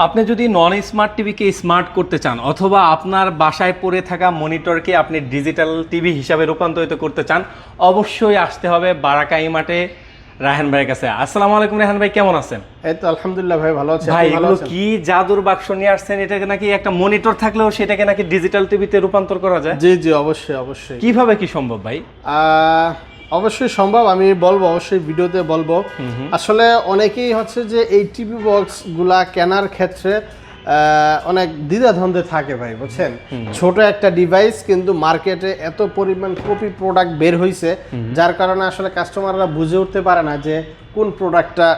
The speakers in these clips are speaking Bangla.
আপনি যদি নন স্মার্ট টিভিকে স্মার্ট করতে চান অথবা আপনার বাসায় পড়ে থাকা মনিটরকে আপনি ডিজিটাল টিভি হিসাবে রূপান্তরিত করতে চান, অবশ্যই আসতে হবে বারাকা ইমার্টে রায়হান ভাইয়ের কাছে। আসসালামু আলাইকুম রায়হান ভাই, কেমন আছেন? এই তো আলহামদুলিল্লাহ ভাই, ভালো আছি। ভাই এগুলো কি জাদুর বাক্স নিয়ে আসছেন? এটাকে নাকি একটা মনিটর থাকলেও সেটাকে নাকি ডিজিটাল টিভিতে রূপান্তর করা যায়? জি জি, অবশ্যই অবশ্যই। কিভাবে কি সম্ভব ভাই? অবশ্যই সম্ভব, আমি বলবো, অবশ্যই ভিডিওতে বলবো। আসলে অনেকেই হচ্ছে যে এই টিভি বক্স গুলা কেনার ক্ষেত্রে অনেক দ্বিধাদ্বন্দ্বে থাকে ভাই, বুঝছেন। ছোট একটা ডিভাইস কিন্তু মার্কেটে এত পরিমাণ কপি প্রোডাক্ট বের হইছে, যার কারণে আসলে কাস্টমাররা বুঝে উঠতে পারে না যে কোন প্রোডাক্টটা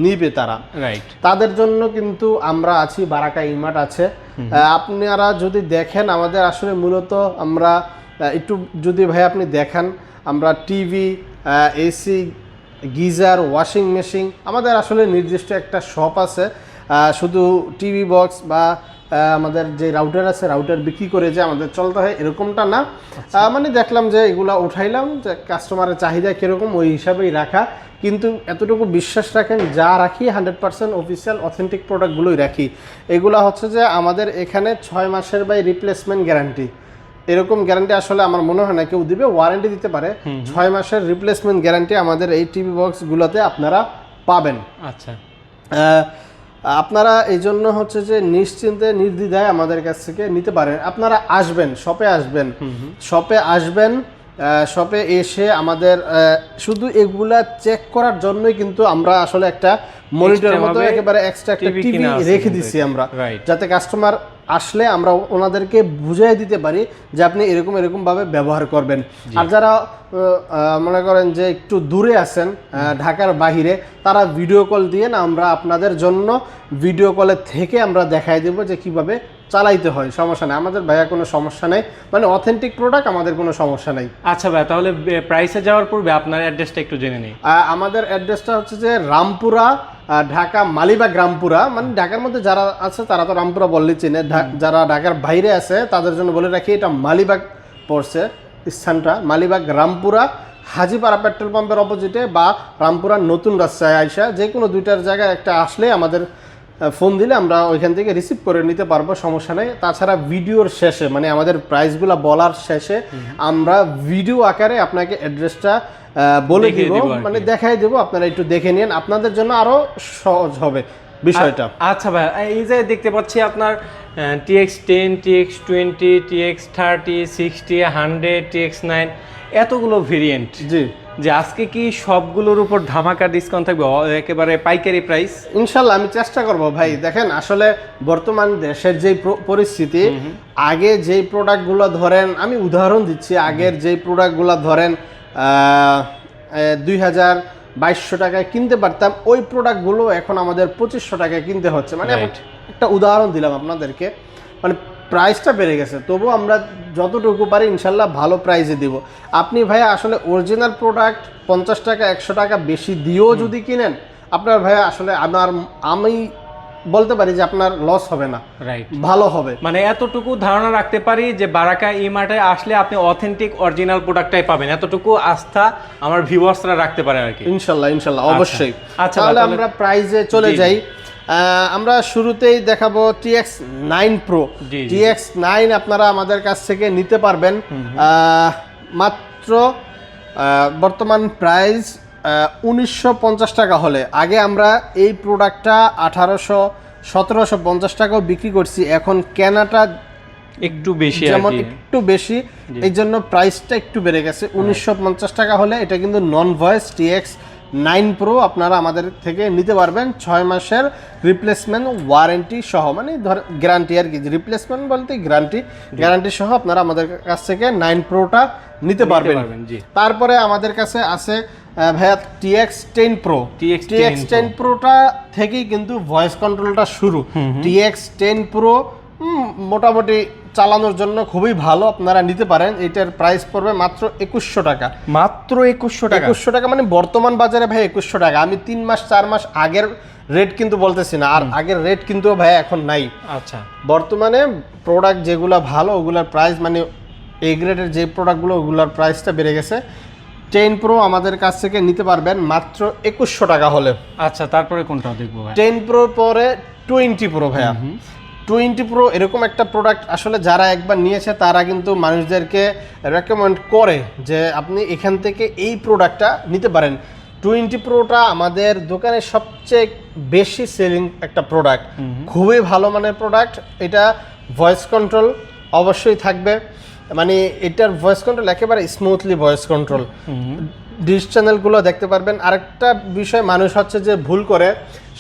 নিবে তারা। রাইট, তাদের জন্য কিন্তু আমরা আছি, বারাকা ইমার্ট আছে। আপনারা যদি দেখেন আমাদের আসলে মূলত আমরা একটু যদি ভাই আপনি দেখান, আমরা TV, AC, geyser, washing machine, আমাদের আসলে নির্দিষ্ট একটা শপ আছে। শুধু টিভি বক্স বা আমাদের যে রাউটার আছে রাউটার বিক্রি করে যে আমাদের চলতে হয় এরকমটা না। মানে দেখলাম যে এগুলা উঠাইলাম, যে কাস্টমারের চাহিদা কীরকম ওই হিসাবেই রাখা। কিন্তু এতটুকু বিশ্বাস রাখেন, যা রাখি 100% অফিসিয়াল অথেন্টিক প্রোডাক্টগুলোই রাখি। এগুলা হচ্ছে যে আমাদের এখানে 6 মাসের বাই রিপ্লেসমেন্ট গ্যারান্টি, এরকম গ্যারান্টি আসলে আমার মনে হয় না কেউ দিবে। ওয়ারেন্টি দিতে পারে, 6 মাসের রিপ্লেসমেন্ট গ্যারান্টি আমাদের এই টিভি বক্সগুলোতে আপনারা পাবেন। আচ্ছা, আপনারা এই জন্য হচ্ছে যে নিশ্চিন্তে নির্দ্বিধায় আমাদের কাছ থেকে নিতে পারেন। আপনারা আসবেন, শপে আসবেন, শপে এসে আমাদের শুধু এগুলা চেক করার জন্যই কিন্তু আমরা আসলে একটা মনিটরের মতো একেবারে এক্সট্রা একটা টিভি রেখে দিচ্ছি আমরা, যাতে কাস্টমার আসলে আমরা ওনাদেরকে বুঝিয়ে দিতে পারি যে আপনি এরকম এরকম ভাবে ব্যবহার করবেন। আর যারা মনে করেন যে একটু দূরে আছেন, ঢাকার বাহিরে, তারা ভিডিও কল দিয়ে না, আমরা আপনাদের জন্য ভিডিও কলের থেকে আমরা দেখাই দেবো যে কিভাবে চালাইতে হয়। সমস্যা নেই, আমাদের ভাইয়া কোনো সমস্যা নেই, মানে অথেন্টিক প্রোডাক্ট, আমাদের কোনো সমস্যা নেই। আচ্ছা ভাই, তাহলে প্রাইসে যাওয়ার পূর্বে আপনার অ্যাড্রেসটা একটু জেনে নিই। আমাদের অ্যাড্রেসটা হচ্ছে যে রামপুরা, ঢাকা মালিবাগ রামপুরা। মানে ঢাকার মধ্যে যারা আছে তারা তো রামপুরা বললেই চেনে, যারা ঢাকার বাইরে আছে তাদের জন্য বলে রাখি, এটা মালিবাগ পড়ছে স্থানটা, মালিবাগ রামপুরা, হাজিপাড়া পেট্রোল পাম্পের অপোজিটে, বা রামপুরা নতুন রাস্তায় আইসা যে কোনো দুইটার জায়গায় একটা আসলে আমাদের ফোন দিলে আমরা ওইখান থেকে রিসিভ করে নিতে পারবো, সমস্যা নেই। তাছাড়া ভিডিওর শেষে, মানে আমাদের প্রাইসগুলো বলার শেষে আমরা ভিডিও আকারে আপনাকে অ্যাড্রেসটা বলে দিব, মানে দেখাই দেবো, আপনারা একটু দেখে নিন, আপনাদের জন্য আরো সহজ হবে বিষয়টা। আচ্ছা ভাই, এই যে দেখতে পাচ্ছি আপনার TX10, TX20, TX30, 60, 100, TX9, এতগুলো ভেরিয়েন্ট। জি, যে আজকে কি সবগুলোর উপর ধামাকা ডিসকাউন্ট থাকবে, একেবারে পাইকারি প্রাইস? ইনশাল্লাহ আমি চেষ্টা করব ভাই। দেখেন আসলে বর্তমান দেশের যে পরিস্থিতি, আগে যেই প্রোডাক্টগুলো ধরেন, আমি উদাহরণ দিচ্ছি, আগের যেই প্রোডাক্টগুলো ধরেন 2200 টাকায় কিনতে পারতাম, ওই প্রোডাক্টগুলো এখন আমাদের 2500 টাকায় কিনতে হচ্ছে। মানে একটা উদাহরণ দিলাম আপনাদেরকে, মানে প্রাইসটা বেড়ে গেছে, তবু আমরা যতটুকু পারি ইনশাল্লাহ ভালো প্রাইসে দিব। আপনি ভাইয়া আসলে অরিজিনাল প্রোডাক্ট 50 টাকা 100 টাকা বেশি দিয়েও যদি কিনেন, আপনার ভাইয়া আসলে আমি বলতে পারি যে আপনার লস হবে না, রাইট, ভালো হবে। মানে এতটুকু ধারণা রাখতে পারি যে বারাকা ইমার্টে আসলে আপনি অথেন্টিক অরিজিনাল প্রোডাক্টটাই পাবেন, এতটুকু আস্থা আমার ভিউয়ার্সরা রাখতে পারে আর কি। ইনশাল্লাহ অবশ্যই। আচ্ছা, তাহলে আমরা প্রাইসে চলে যাই। আমরা শুরুতেই দেখাবো TX9 Pro। TX9 আপনারা আমাদের কাছ থেকে নিতে পারবেন মাত্র বর্তমান প্রাইস 1950 টাকা হলে। আগে আমরা এই প্রোডাক্টটা 1750 টাকাও বিক্রি করছি, এখন কেনাটা একটু বেশি, যেমন একটু বেশি, এই জন্য প্রাইসটা একটু বেড়ে গেছে। 1950 টাকা হলে এটা কিন্তু নন ভয়েস TX9 Pro আপনারা আমাদের থেকে নিতে পারবেন, 6 মাসের রিপ্লেসমেন্ট ওয়ারেন্টি সহ, মানে ধর গ্যারান্টি আর কি, রিপ্লেসমেন্ট বলতে গ্যারান্টি সহ আপনারা আমাদের কাছ থেকে 9 Proটা নিতে পারবেন। তারপরে আমাদের কাছে আছে ভাইয়া TX10 Pro। TX10 Proটা থেকেই কিন্তু ভয়েস কন্ট্রোলটা শুরু। TX10 Pro মোটামুটি চালানোর জন্য খুবই ভালো, আপনারা নিতে পারেন। এটার প্রাইস পড়বে মাত্র 2100 টাকা। মাত্র 2100 টাকা, মানে বর্তমান বাজারে ভাই 2100 টাকা। আমি 3 মাস 4 মাস আগের রেট কিন্তু বলতেছি না, আর আগের রেট কিন্তু ভাই এখন নাই। আচ্ছা, বর্তমানে প্রোডাক্ট যেগুলো ভালো ওগুলোর প্রাইস, মানে এ গ্রেডের যে প্রোডাক্টগুলো ওগুলোর প্রাইসটা বেড়ে গেছে। 10 Pro আমাদের কাছ থেকে নিতে পারবেন মাত্র 2100 টাকা হলে। আচ্ছা, তারপরে কোনটা দেখবো ভাই? 10 Pro পরে 20 প্রো ভাইয়া। 20 প্রো এরকম একটা প্রোডাক্ট আসলে যারা একবার নিয়েছে তারা কিন্তু মানুষদেরকে রেকমেন্ড করে যে আপনি এখান থেকে এই প্রোডাক্টটা নিতে পারেন। 20 প্রোটা আমাদের দোকানে সবচেয়ে বেশি সেলিং একটা প্রোডাক্ট, খুবই ভালো মানের প্রোডাক্ট। এটা ভয়েস কন্ট্রোল অবশ্যই থাকবে, মানে এটার ভয়েস কন্ট্রোল একেবারে স্মুথলি ভয়েস কন্ট্রোল। ডিশ চ্যানেলগুলো দেখতে পারবেন। আরেকটা বিষয় মানুষ হচ্ছে যে ভুল করে,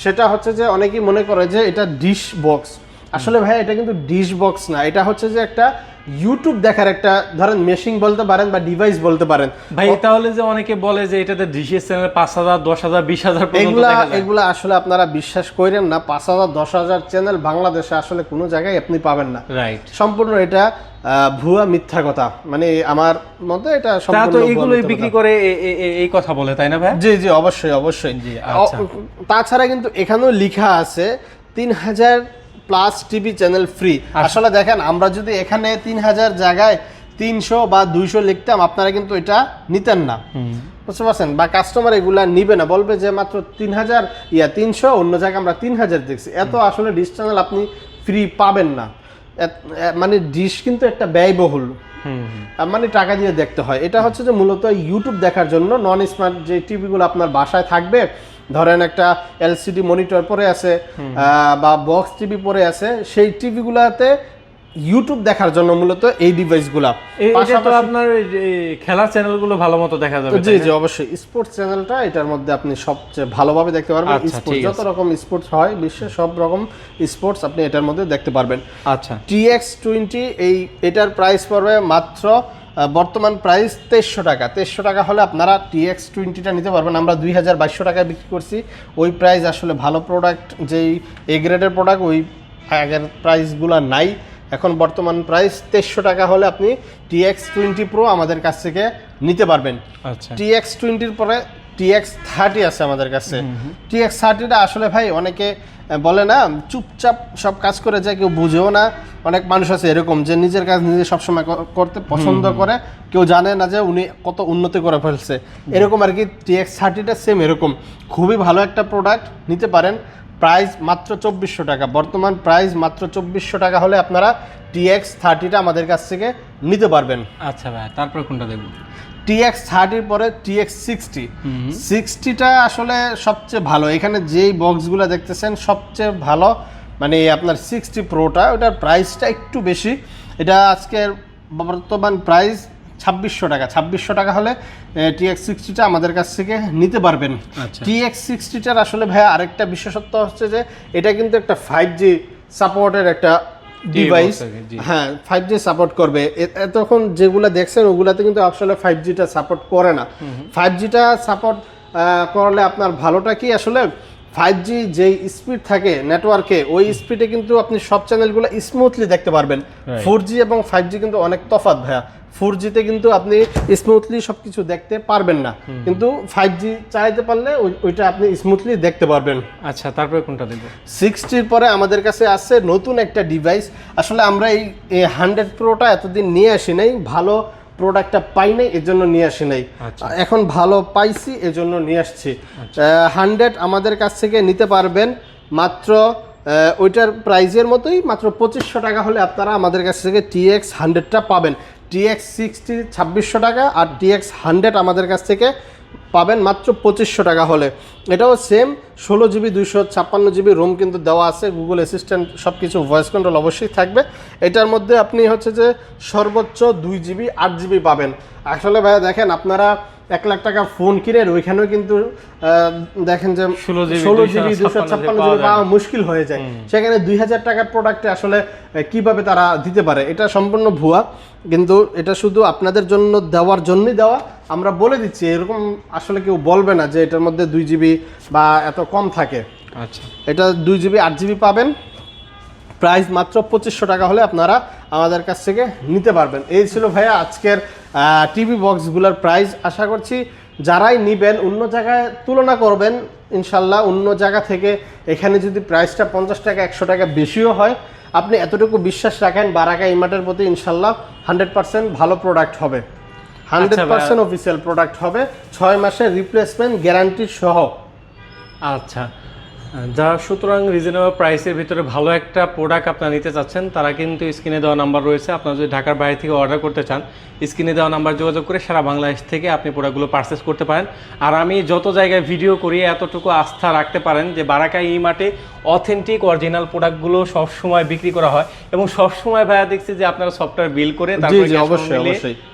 সেটা হচ্ছে যে অনেকেই মনে করে যে এটা ডিশ বক্স। আসলে ভাই এটা কিন্তু ডিশ বক্স না, এটা হচ্ছে যে একটা ইউটিউব দেখার একটা ধরেন মেশিন বলতে পারেন বা ডিভাইস বলতে পারেন ভাই। তাহলে যে অনেকে বলে যে এটাতে ডিশের চ্যানেল 5000, 10000, 20000 পর্যন্ত দেখা যায়, এগুলা আসলে আপনারা বিশ্বাস করেন না। 5000, 10000 চ্যানেল বাংলাদেশে আসলে কোনো জায়গায় আপনি পাবেন না। রাইট, সম্পূর্ণ এটা ভুয়া মিথ্যা কথা, মানে আমার মতে এটা সম্পূর্ণ। তো এগুলোই বিক্রি করে এই কথা বলে, তাই না ভাই? জি জি, অবশ্যই অবশ্যই। জি, আচ্ছা। তাছাড়া কিন্তু এখানেও লেখা আছে 3000 প্লাস টিভি চ্যানেল ফ্রি। আসলে দেখেন, আমরা যদি এখানে 3000 জায়গায় 300 বা 200 লিখতাম, আপনারা কিন্তু এটা নিতেন না, বুঝতে পারছেন? বা কাস্টমার এগুলা নিবে না, বলবে যে মাত্র 300, অন্য জায়গায় আমরা 3000 দেখছি। এত আসলে ডিশ চ্যানেল আপনি ফ্রি পাবেন না। মানে ডিশ কিন্তু একটা ব্যয়বহুল, মানে টাকা দিয়ে দেখতে হয়। এটা হচ্ছে যে মূলত ইউটিউব দেখার জন্য। নন স্মার্ট যে টিভিগুলো আপনার বাসায় থাকবে, ধরেন একটা এলসিডি মনিটর পরে আছে বা বক্স টিভি পরে আছে, সেই টিভিগুলোতে ইউটিউব দেখার জন্য মূলত এই ডিভাইসগুলো। এটা তো আপনার খেলার চ্যানেলগুলো ভালো মতো দেখা যাবে। জি জি, অবশ্যই। স্পোর্টস চ্যানেলটা এটার মধ্যে আপনি সবচেয়ে ভালোভাবে দেখতে পারবেন। স্পোর্টস যত রকম স্পোর্টস হয় বিশ্বে, সব রকম স্পোর্টস আপনি এটার মধ্যে দেখতে পারবেন। আচ্ছা, TX20 এটার প্রাইস পড়বে মাত্র বর্তমান প্রাইস 2300 টাকা। 2300 টাকা হলে আপনারা TX20টা নিতে পারবেন। আমরা 2200 টাকায় বিক্রি করছি। ওই প্রাইস আসলে ভালো প্রোডাক্ট, যেই এ গ্রেডের প্রোডাক্ট, ওই আগের প্রাইসগুলো নাই। এখন বর্তমান প্রাইস 2300 টাকা হলে আপনি TX20 Pro আমাদের কাছ থেকে নিতে পারবেন। আচ্ছা, TX20-র পরে TX30 আছে আমাদের কাছে। TX30টা আসলে ভাই অনেকে বলে না, চুপচাপ সব কাজ করে যায়, কেউ বুঝেও না। অনেক মানুষ আছে এরকম যে নিজের কাজ নিজে সবসময় করতে পছন্দ করে, কেউ জানে না যে উনি কত উন্নতি করে ফেলছে, এরকম আর কি। TX30টা সেম এরকম, খুবই ভালো একটা প্রোডাক্ট, নিতে পারেন। প্রাইস মাত্র 2400 টাকা। বর্তমান প্রাইস মাত্র 2400 টাকা হলে আপনারা TX30টা আমাদের কাছ থেকে নিতে পারবেন। আচ্ছা ভাই, তারপর কোনটা দেখব? TX30 পরে TX60টা আসলে সবচেয়ে ভালো। এখানে যেই বক্সগুলো দেখতেছেন সবচেয়ে ভালো, মানে আপনার 60 প্রোটা, ওটার প্রাইসটা একটু বেশি। এটা আজকের বর্তমান প্রাইস 2600 টাকা। 2600 টাকা হলে TX60টা আমাদের কাছ থেকে নিতে পারবেন। TX60টার আসলে ভাইয়া আরেকটা বিশেষত্ব হচ্ছে যে এটা কিন্তু একটা 5G সাপোর্টের একটা ডিভাইস। হ্যাঁ, 5G সাপোর্ট করবে। তখন যেগুলো দেখছেন ওগুলাতে কিন্তু আসলে 5Gটা সাপোর্ট করে না। 5Gটা সাপোর্ট করলে আপনার ভালোটা কি, আসলে 5G যেই স্পিড থাকে নেটওয়ার্কে, ওই স্পিডে কিন্তু আপনি সব চ্যানেলগুলো স্মুথলি দেখতে পারবেন। 4G এবং 5G কিন্তু অনেক তফাৎ ভাইয়া। 4Gতে কিন্তু আপনি স্মুথলি সবকিছু দেখতে পারবেন না, কিন্তু 5G চালাতে পারলে ওইটা আপনি স্মুথলি দেখতে পারবেন। আচ্ছা, তারপরে কোনটা দেখব? 60-র পরে আমাদের কাছে আছে নতুন একটা ডিভাইস। আসলে আমরা এই 100 প্রোটা এতদিন নিয়ে আসি নাই, ভালো প্রোডাক্টটা পাই নাই, এজন্য নিয়ে আসি নাই। এখন ভালো পাইছি, এজন্য নিয়ে আসছি। 100 আমাদের কাছ থেকে নিতে পারবেন মাত্র ওইটার প্রাইজের মতোই, মাত্র 2500 টাকা হলে আপনারা আমাদের কাছ থেকে TX100টা পাবেন। TX60 2600 টাকা, আর TX100 আমাদের কাছ থেকে পাবেন মাত্র 2500 টাকা হলে। এটাও সেম 16GB 256GB রোম কিন্তু দেওয়া আছে, গুগল অ্যাসিস্ট্যান্ট সব কিছু, ভয়েস কন্ট্রোল অবশ্যই থাকবে। এটার মধ্যে আপনি হচ্ছে যে সর্বোচ্চ 2GB 8GB পাবেন। আসলে ভাইয়া দেখেন, আপনারা 1 লাখ টাকা ফোন কিনেন, ওইখানেও কিন্তু দেখেন যে 16GB 256GB পাওয়া মুশকিল হয়ে যায়। সেখানে 2000 টাকার প্রোডাক্টে আসলে কিভাবে তারা দিতে পারে? এটা সম্পূর্ণ ভুয়া, কিন্তু এটা শুধু আপনাদের জন্য দেওয়ার জন্যই দেওয়া। আমরা বলে দিচ্ছি, এরকম আসলে কেউ বলবে না যে এটার মধ্যে 2GB বা এত কম থাকে। আচ্ছা, এটা 2GB 8GB পাবেন। প্রাইস মাত্র 2500 টাকা হলে আপনারা আমাদের কাছ থেকে নিতে পারবেন। এই ছিল ভাইয়া আজকের টিভি বক্সগুলোর প্রাইস। আশা করছি যারাই নেবেন অন্য জায়গায় তুলনা করবেন, ইনশাল্লাহ অন্য জায়গা থেকে এখানে যদি প্রাইসটা 50 টাকা 100 টাকা বেশিও হয়, আপনি এতটুকু বিশ্বাস রাখেন বারাকা ইমার্টের প্রতি, ইনশাল্লাহ 100% ভালো প্রোডাক্ট হবে, 100% অফিসিয়াল প্রোডাক্ট হবে, 6 মাসের রিপ্লেসমেন্ট গ্যারান্টি সহ। আচ্ছা, সুতরাং রিজনেবল প্রাইসের ভিতরে ভালো একটা প্রোডাক্ট আপনারা নিতে চাচ্ছেন, তারা কিন্তু স্ক্রিনে দেওয়া নাম্বার রয়েছে। আপনারা যদি ঢাকার বাইরে থেকে অর্ডার করতে চান, স্ক্রিনে দেওয়া নাম্বার যোগাযোগ করে সারা বাংলাদেশ থেকে আপনি প্রোডাক্টগুলো পারচেস করতে পারেন। আর আমি যত জায়গায় ভিডিও করি এতটুকু আস্থা রাখতে পারেন যে বারাকা ই মার্টে অথেন্টিক অরিজিনাল প্রোডাক্টগুলো সবসময় বিক্রি করা হয়, এবং সবসময় ভাইয়া দেখছি যে আপনারা সফটওয়্যার বিল করে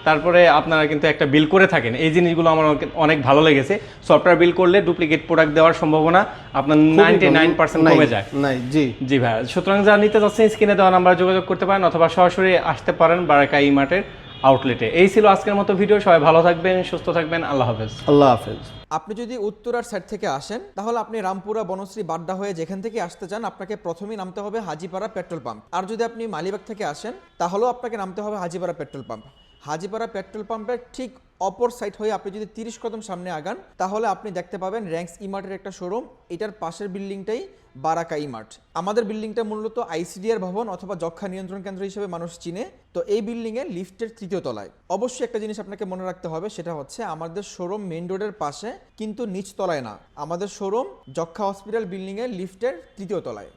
তারপরে আপনারা কিন্তু একটা বিল করে থাকেন। এই জিনিসগুলো আমার অনেক ভালো লেগেছে। সফটওয়্যার বিল করলে ডুপ্লিকেট প্রোডাক্ট দেওয়ার সম্ভাবনা আপনার 99% কমে যায়। জি ভাই, সুতরাং যা নিতে যাচ্ছেন স্ক্রিনে দেওয়া নাম্বার যোগাযোগ করতে পারেন অথবা সরাসরি আসতে পারেন বারাকা ই মার্টের আউটলেটে। এই ছিল আজকের মতো ভিডিও। সবাই ভালো থাকবেন, সুস্থ থাকবেন। আল্লাহ হাফেজ। আল্লাহ হাফেজ। আপনি যদি উত্তরার সাইড থেকে আসেন তাহলে আপনি রামপুরা, বনশ্রী, বাড্ডা হয়ে যেখান থেকে আসতে চান আপনাকে প্রথমেই নামতে হবে হাজিপাড়া পেট্রোল পাম্প। আর যদি আপনি মালিবাগ থেকে আসেন তাহলেও আপনাকে নামতে হবে Hajipara petrol pump. Hajipara petrol পাম্পের ঠিক অপর সাইড হয়ে আপনি যদি 30 কদম সামনে আগান তাহলে আপনি দেখতে পাবেন র্যাঙ্কস ই মার্টের একটা শোরুম। এটার পাশের বিল্ডিংটাই বারাকা ই মার্ট। আমাদের বিল্ডিংটা মূলত আইসিডিআর ভবন অথবা যক্ষ্মা নিয়ন্ত্রণ কেন্দ্র হিসেবে মানুষ চিনে। তো এই বিল্ডিংয়ে লিফটের 3য় তলায়। অবশ্যই একটা জিনিস আপনাকে মনে রাখতে হবে, সেটা হচ্ছে আমাদের শোরুম মেইন রোডের পাশে, কিন্তু নিচতলায় না। আমাদের শোরুম যক্ষ্মা হসপিটাল বিল্ডিংয়ের লিফটের 3য় তলায়।